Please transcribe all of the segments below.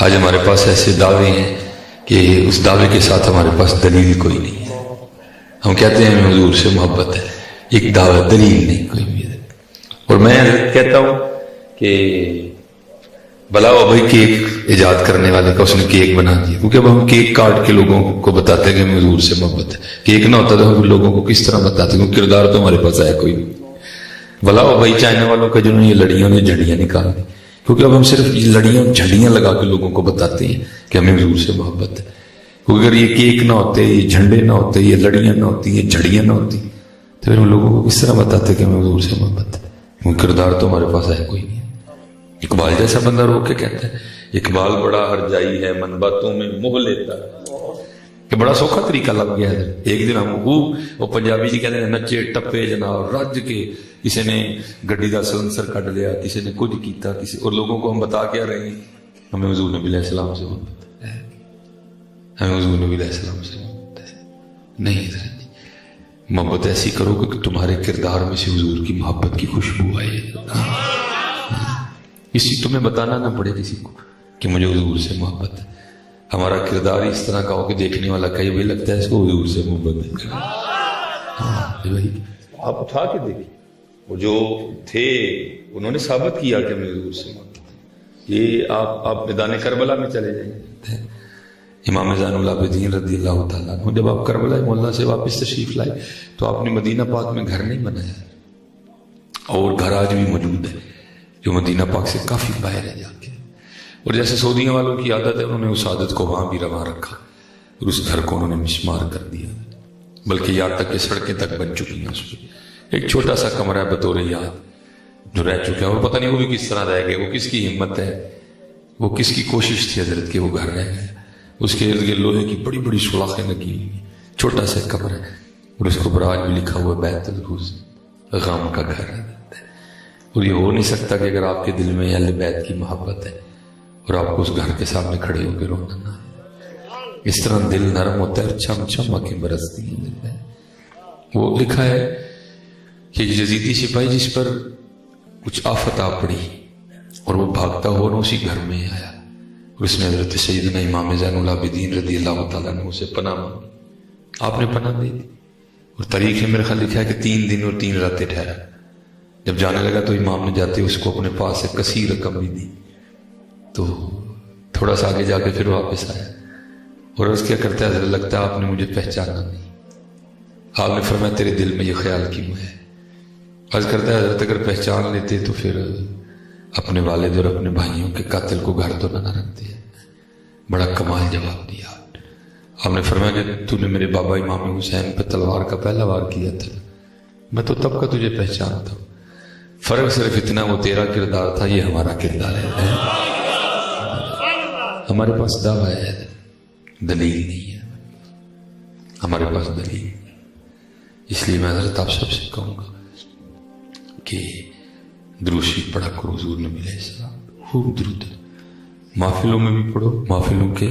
آج ہمارے پاس ایسے دعوے ہیں کہ اس دعوے کے ساتھ ہمارے پاس دلیل کوئی نہیں ہے. ہم کہتے ہیں ہمیں حضور سے محبت ہے، ایک دعوی دلیل نہیں کوئی بھی ہے. اور میں کہتا ہوں کہ بلاؤ بھائی کیک ایجاد کرنے والے کا اس نے کیک بنا دیا، کیونکہ اب ہم کیک کاٹ کے لوگوں کو بتاتے ہیں کہ ہمیں حضور سے محبت ہے. کیک نہ ہوتا تو ہم لوگوں کو کس طرح بتاتے ہیں، کردار تو ہمارے پاس ہے کوئی نہیں. بلاؤ بھائی چائنا والوں کا جنہوں نے یہ لڑیوں نے جھڑیاں نکال دی، کیونکہ اب ہم صرف یہ لڑیاں جھڑیاں لگا کے لوگوں کو بتاتے ہیں کہ ہمیں حضور سے محبت ہے. کیونکہ اگر یہ کیک نہ ہوتے، یہ جھنڈے نہ ہوتے، یہ لڑیاں نہ ہوتی، یہ جھڑیاں نہ ہوتی، تو پھر ہم لوگوں کو کس طرح بتاتے کہ ہمیں حضور سے محبت ہے. کیونکہ کردار تو ہمارے پاس ہے کوئی نہیں. اقبال جیسا بندہ رو کے کہتا ہے اقبال بڑا ہر جائی ہے من باتوں میں موہ لیتا ہے، کہ بڑا سوکھا طریقہ لگ گیا ہے. ایک دن ہم وہ پنجابی جی کہتے ہیں نچے ٹپے جناب رج کے، کسی نے گڈی کا سلنسر کٹ لیا، کسی نے کچھ کیتا، کسی اور لوگوں کو ہم بتا کیا رہے ہیں ہمیں حضور نبی علیہ السلام سے محبت ہے، ہمیں حضور نبی علیہ السلام سے محبت ہے. نہیں حضرت، محبت ایسی کرو کہ تمہارے کردار میں سے حضور کی محبت کی خوشبو آئے. کسی تمہیں بتانا نہ پڑے کسی کو کہ مجھے حضور سے محبت ہے. ہمارا کردار اس طرح کا ہو کہ دیکھنے والا کہیں بھی لگتا ہے اس کو حضور سے محبت ہے. بھائی آپ اٹھا کے دیکھیں، وہ جو تھے انہوں نے ثابت کیا کہ ہمیں حضور سے محبت ہے. یہ آپ میدان کربلا میں چلے جائیں، امام زین العابدین رضی اللہ تعالیٰ عنہ جب آپ کربلا مولا سے واپس تشریف لائے تو آپ نے مدینہ پاک میں گھر نہیں بنایا، اور گھر آج بھی موجود ہے جو مدینہ پاک سے کافی باہر ہے جا کے. اور جیسے سعودیہ والوں کی عادت ہے انہوں نے اس عادت کو وہاں بھی رواں رکھا اور اس گھر کو انہوں نے مسمار کر دیا، بلکہ یہاں تک کہ سڑکیں تک بن چکی ہیں. اس پہ ایک چھوٹا سا کمرہ ہے بطور یاد جو رہ چکا ہے، اور پتہ نہیں وہ بھی کس طرح رہ گئے، وہ کس کی ہمت ہے، وہ کس کی کوشش تھی حضرت کہ وہ گھر رہ گئے. اس کے ارد گرد لوہے کی بڑی بڑی سلاخیں لگی ہوئی، چھوٹا سا کمرہ ہے، اور اس کو براج بھی لکھا ہوا بیت الغوث، غم کا گھر ہے. اور یہ ہو نہیں سکتا کہ اگر آپ کے دل میں اہل بیت کی محبت ہے اور آپ کو اس گھر کے سامنے کھڑے ہو کے رونا نہ ہے. اس طرح دل نرم ہوتا ہے اور چھم چھم آنکھیں برستی ہیں دل میں. وہ لکھا ہے کہ یزیدی سپاہی جس پر کچھ آفت آ پڑی اور وہ بھاگتا ہوا نہ اسی گھر میں آیا، اور اس نے حضرت سیدنا امام زین العابدین رضی اللہ تعالیٰ عنہ سے پناہ مانگی. آپ نے پناہ دے دی، اور تاریخ میں میرے خیال لکھا ہے کہ 3 دن اور 3 راتیں ٹھہرا. جب جانے لگا تو امام نے جاتے اس کو اپنے پاس سے کثیر رقم بھی دی، تو تھوڑا سا آگے جا کے پھر واپس آیا اور عرض کیا کرتا ہے حضرت لگتا ہے آپ نے مجھے پہچانا نہیں. آپ نے فرمایا تیرے دل میں یہ خیال کیوں ہے؟ عرض کرتا ہے حضرت اگر پہچان لیتے تو پھر اپنے والد اور اپنے بھائیوں کے قاتل کو گھر تو نہ رکھتے. بڑا کمال جواب دیا. آپ نے فرمایا کہ تو نے میرے بابا امام حسین پہ تلوار کا پہلا وار کیا تھا، میں تو تب کا تجھے پہچانتا ہوں، فرق صرف اتنا وہ تیرا کردار تھا، یہ ہمارا کردار ہے. ہمارے پاس دعویٰ ہے، دلیل نہیں ہے. ہمارے پاس دلیل نہیں. اس لیے میں حضرت آپ سب سے کہوں گا کہ درود شریف پڑھا کرو حضور نبی علیہ السلام، خوب درود، محفلوں میں بھی پڑھو، محفلوں کے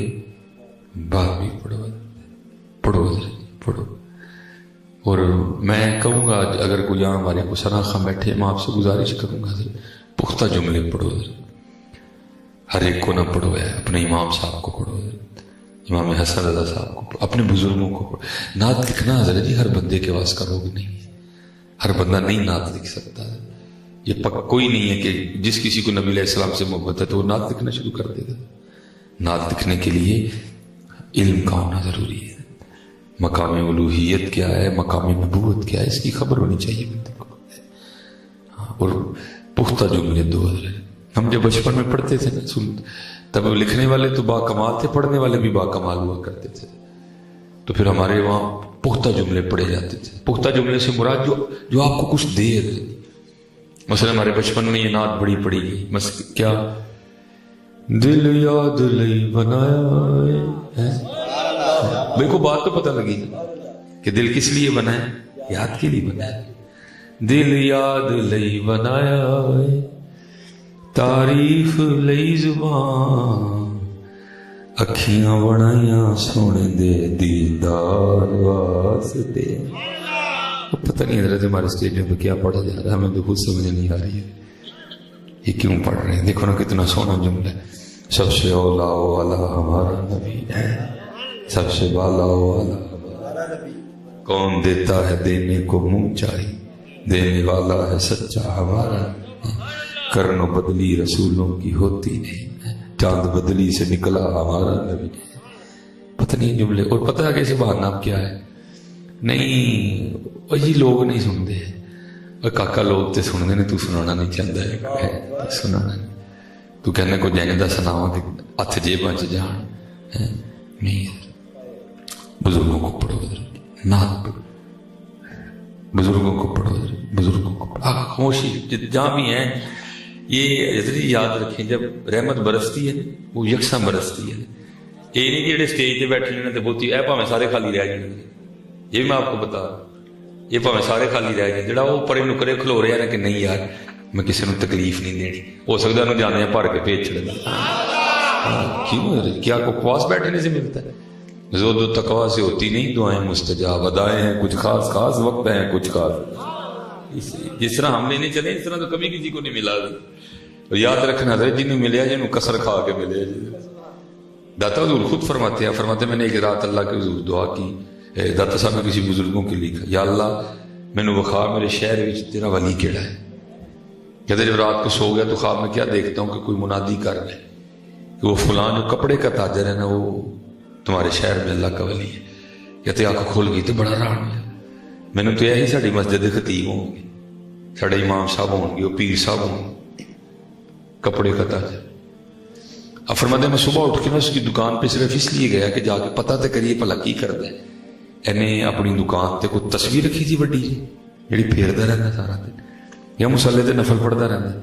بعد بھی پڑھو پڑھو. اور میں کہوں گا اگر کوئی یہاں ہمارے کو سراخاں بیٹھے، میں آپ سے گزارش کروں گا پختہ جملے پڑھو، ہر ایک کو نہ پڑھو ہے، اپنے امام صاحب کو پڑھو، امام حسن رضا صاحب کو، اپنے بزرگوں کو پڑھو. نعت لکھنا حضرت جی ہر بندے کے واس کا روگ نہیں ہے، ہر بندہ نہیں نعت لکھ سکتا ہے. یہ کوئی نہیں ہے کہ جس کسی کو نبی علیہ السلام سے محبت ہے تو وہ نعت لکھنا شروع کر دے گا. نعت لکھنے کے لیے علم کا ہونا ضروری ہے. مقام الوہیت کیا ہے، مقام نبوت کیا ہے، اس کی خبر ہونی چاہیے بندے کو. اور پختہ جملے دو. ہم جب بچپن میں پڑھتے تھے نا تب لکھنے والے تو با کمال تھے، پڑھنے والے بھی با کمال ہوا کرتے تھے. تو پھر ہمارے وہاں پختہ جملے پڑھے جاتے تھے. پختہ جملے سے مراد جو آپ کو کچھ دے. مثلا ہمارے بچپن میں یہ نعت بڑی پڑی گئی، کیا دل یاد لئی بنایا ہے. بھائی کو بات تو پتہ لگی کہ دل کس لیے بنا ہے، یاد کے لیے بنا ہے. دل یاد لئی بنایا ہے، تعریف لئی زبان، اکھیاں بنائیاں سونے دے دیدار واسطے. پتہ نہیں حضرت ہمارے اسٹیج میں کیا پڑھا جا رہا ہے، ہمیں تو خود سمجھ نہیں آ رہی ہے یہ کیوں پڑھ رہے ہیں. دیکھو نا کتنا سونا جملہ ہے. سب سے اولا والا ہمارا نبی ہے، سب سے بالا والا ہمارا نبی۔ کون دیتا ہے دینے کو منہ چاہی، دینے والا ہے سچا ہمارا نبی۔ کرن و بدلی رسولوں کی ہوتی نہیں، چاند بدلی سے نکلا ہمارا نبی۔ پتہ نہیں جملے، اور پتہ ہے کیسے بہار نام کیا ہے؟ نہیں وہی لوگ نہیں سنتے، اور کاکا لوگ تے سنتے نے، تو سنانا نہیں چاہتا ہے، سنانا نہیں، تو کہنے کو جائیں دا سناواں کہ ہاتھ جیباں چ جان، نہیں بزرگوں کو پڑھو، نعت پڑھو، بزرگوں کو پڑھو، بزرگوں کو پڑھو، خاموشی جہاں بھی ہیں یہ حضرت یاد رکھیں، جب رحمت برستی ہے وہ یکساں برستی ہے، یہ نہیں کہ جڑے اسٹیج تے بیٹھے نے تے بہتی اے بھاویں سارے خالی رہ جائیں، یہ بھی میں آپ کو بتا رہا ہوں، یہ بھاویں سارے خالی رہ جائیں، جڑا وہ پرے نکرے کھلو رہے ہیں کہ نہیں یار میں کسی نے تکلیف نہیں دینی، ہو سکتا ہے جانے بھر کے بھیج چھڑے، کیوں کیا کو خواص بیٹھنے سے ملتا ہے؟ زود و تقوی سے ہوتی نہیں دعائیں مستجاب، ادائیں ہیں کچھ خاص خاص، وقت ہیں کچھ خاص، جس طرح ہم لینے چلے اس طرح تو کبھی کسی کو نہیں ملا۔ اور یاد رکھنا حضرت جنہیں ملیا جنہوں کسر کھا کے ملے، داتا حضور خود فرماتے ہیں، فرماتے میں نے ایک رات اللہ کے حضور دعا کی، داتا صاحب نے کسی بزرگوں کے لکھا، یا اللہ میں نے وخا میرے شہر وچ تیرا ولی کیڑا ہے؟ کہتے جب رات کو سو گیا تو خواب میں کیا دیکھتا ہوں کہ کوئی منادی کر رہا ہے کہ وہ فلان جو کپڑے کا تاجر ہے نا وہ تمہارے شہر میں اللہ کا ولی ہے۔ کہتے آنکھ کھول گئی تو بڑا حیران ہوا، میں نے تو یہی ساری مسجد خطیب ہوں گے، سارے امام صاحب ہوں گے، وہ پیر صاحب ہوں گے، کپڑے کا تاجر۔ اب فرماتے میں صبح اٹھ کے میں اس کی دکان پہ صرف اس لیے گیا کہ جا کے پتہ تے کریے بھلا کی کرتا ہے۔ انہیں اپنی دکان تے کوئی تصویر رکھی تھی بڑی جی جڑی پھیردا رہندا سارا دن، یا مصلے تے نفل پڑھدا رہندا،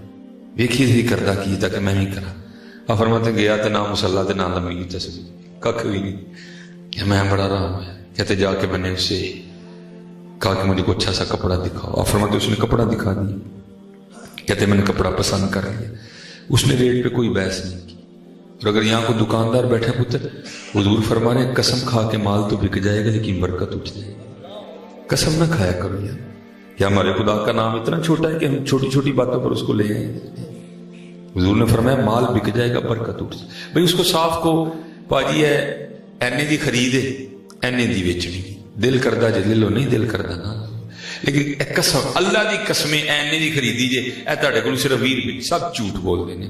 ویکھی تھی کردا کی تاکہ میں بھی کرا۔ اب فرماتے گیا تے نہ مصلا تے نہ لمبی تصویر، ککھ بھی نہیں، کہ میں بڑا رہا ہوں۔ کہتے جا کے میں نے اسے کہا کہ مجھے کو اچھا سا کپڑا دکھاؤ، اب فرماتے اس نے کپڑا دکھا دیا، کہتے میں نے کپڑا پسند کر لیا، اس نے ریٹ پہ کوئی بحث نہیں کی۔ اور اگر یہاں کوئی دکاندار بیٹھا پتر، حضور فرما رہے قسم کھا کے مال تو بک جائے گا لیکن برکت اٹھ جائے گی، قسم نہ کھایا کرو یار، کیا ہمارے خدا کا نام اتنا چھوٹا ہے کہ ہم چھوٹی چھوٹی باتوں پر اس کو لے آئیں؟ حضور نے فرمایا مال بک جائے گا برکت اٹھ جائے گا۔ بھئی اس کو صاف کو پاجی ہے اینے دی خرید ہے اینے دی بیچنی، دل کردہ جے لے لو، نہیں دل کردہ نہ، لیکن قسم اللہ دی قسمیں اینے دی خریدی جے اے تہاڈے کول صرف 20 روپے، سب جھوٹ بول دینے۔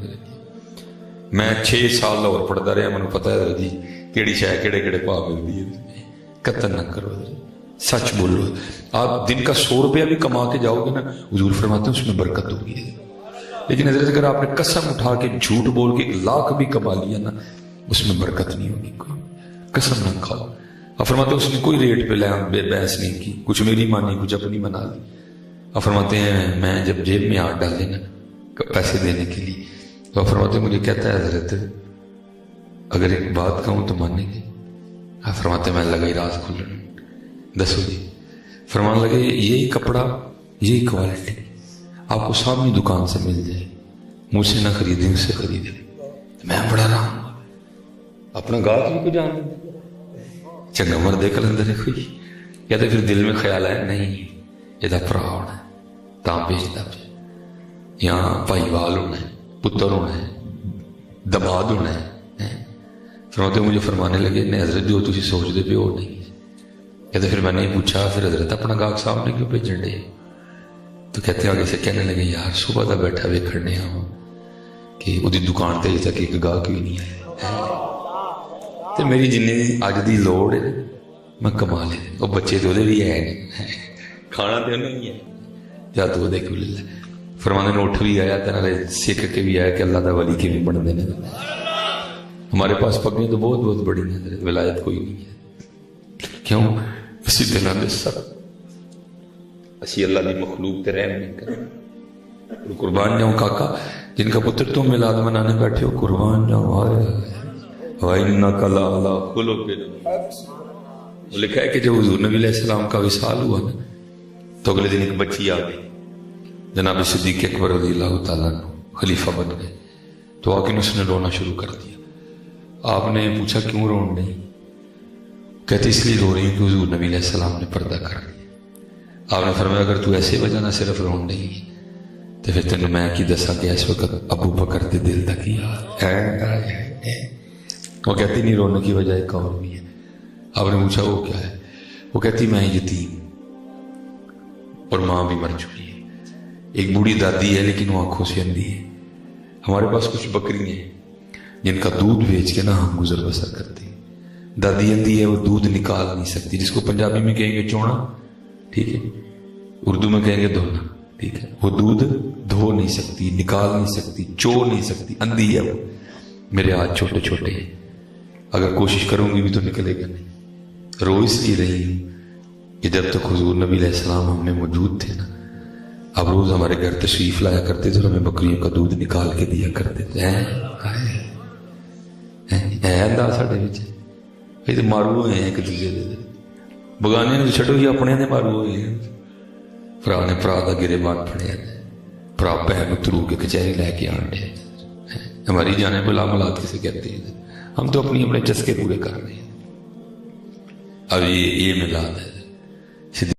میں 6 سال لاہور پڑھتا رہا، مجھے پتا ہے جی کیڑی شے کیڑے کیڑے بھاؤ ملتی ہے، قتل نہ کرو، سچ بولو۔ آپ دن کا 100 روپیہ بھی کما کے جاؤ گے نا، حضور فرماتے ہیں اس میں برکت ہوگی، لیکن حضرت اگر آپ نے قسم اٹھا کے جھوٹ بول کے 1 لاکھ بھی کما لیا نا، اس میں برکت نہیں ہوگی، قسم نہ کھاؤ۔ اب فرماتے ہیں اس نے کوئی ریٹ پہ بے بحث نہیں کی، کچھ میری مانی کچھ اپنی منا لی۔ اب فرماتے ہیں میں جب جیب میں ہاتھ ڈالے نا پیسے دینے کے لیے، تو فرماتے مجھے کہتا ہے حضرت اگر ایک بات کہوں تو مانیں گے؟ فرماتے میں لگا ہی راز کھولنے، دسو جی۔ فرمانے لگے یہی کپڑا یہی کوالٹی آپ کو سامنے دکان سے مل جائے، مجھ سے نہ خریدیں اس سے خریدیں۔ میں بڑا رہا ہوں، اپنا گاہک بھی کو جان چنگا مرد کلندر ہے کوئی، کہتے پھر دل میں خیال آیا نہیں یہ پرا ہونا ہے تاں بیچتا پہ، یہاں بھائی وال ہونا ہے، پتر ہونا ہے، دماد ہونا ہے۔ فرماتے مجھے فرمانے لگے نہیں حضرت جو تسی سوچ دے پہ وہ نہیں۔ کہتے پھر میں نے پوچھا پھر حضرت اپنا گاہک صاحب نے کیوں بھیجن ڈے؟ تو کہتے آگے سے کہنے لگے یار صبح کا بیٹھا ہوئے کھڑنے ہوں کہ وہ دکان تے تک ایک گاہک بھی نہیں آیا، تو میری جنہیں اج دی لوڑ ہے میں کما لے، وہ بچے تو وہ بھی ہے کھانا تو نہیں ہے، جا تو وہ کیوں لے لے۔ فرمانے میں اٹھ بھی آیا تیرے سکھ کے بھی آیا کہ اللہ دا ولی کے بھی بن دینے۔ ہمارے پاس پگیں تو بہت بہت بڑی ہیں، ولایت کوئی نہیں ہے، کیوں اسی دلوں میں سب اسی اللہ دی مخلوق تے رحم نہیں کریں۔ قربان جاؤں کاکا جن کا پتر تم میلاد منانے بیٹھے ہو، قربان جاؤں وَإِنَّكَ لَعَلَىٰ خُلُقٍ عَظِيمٍ۔ لکھا ہے کہ جب حضور نبی علیہ السلام کا وصال ہوا نا تو اگلے دن ایک بچی آ گئی، جناب صدیق اکبر رضی اللہ تعالیٰ عنہ خلیفہ بن گئے، تو آ کے اس نے رونا شروع کر دیا۔ آپ نے پوچھا کیوں رون نہیں؟ کہتے اس لیے رو رہی ہوں کہ حضور نبی علیہ السلام نے پردہ کر لیا۔ آپ نے فرمایا اگر تو ایسے وجہ نہ صرف رون نہیں تو پھر تینوں میں کی دسا کہ اس وقت ابو بکر دے دل دا کی حال ہے. وہ کہتی نہیں رونے کی وجہ ایک اور بھی ہے. آپ نے پوچھا وہ کیا ہے؟ وہ کہتی میں یتیم اور ماں بھی مر چکی ہے. ایک بوڑھی دادی ہے لیکن وہ آنکھوں سے اندھی ہے. ہمارے پاس کچھ بکری ہیں جن کا دودھ بیچ کے نا ہم گزر بسر کرتے ہیں. دادی اندھی ہے، وہ دودھ نکال نہیں سکتی، جس کو پنجابی میں کہیں گے چونا، ٹھیک ہے، اردو میں کہیں گے دھونا، ٹھیک ہے. وہ دودھ دھو نہیں سکتی، نکال نہیں سکتی، چو نہیں سکتی، اندھی ہے وہ. میرے ہاتھ چھوٹے چھوٹے ہیں، اگر کوشش کروں گی بھی تو نکلے گا نہیں. رو اس لیے رہی کہ جب تک حضور نبی علیہ السلام ہم میں موجود تھے نا، اب روز ہمارے گھر تشریف لایا کرتے تھے اور ہمیں بکریوں کا دودھ نکال کے دیا کرتے تھے. انداز ساڈے وچ یہ تو مارو ہوئے ہیں ایک دوسرے دے، بگانے نے چھڈو ہی اپنے نے مارو ہوئے ہیں. بھرا نے بھرا دا گریبان پھڑیا، بھرا بہن ترو کے کچہری لے کے آن ڈے. ہماری جانیں بلا ملات کسے کہتے ہیں؟ ہم تو اپنے چسکے پورے کر رہے ہیں. اب یہ میلاد ہے.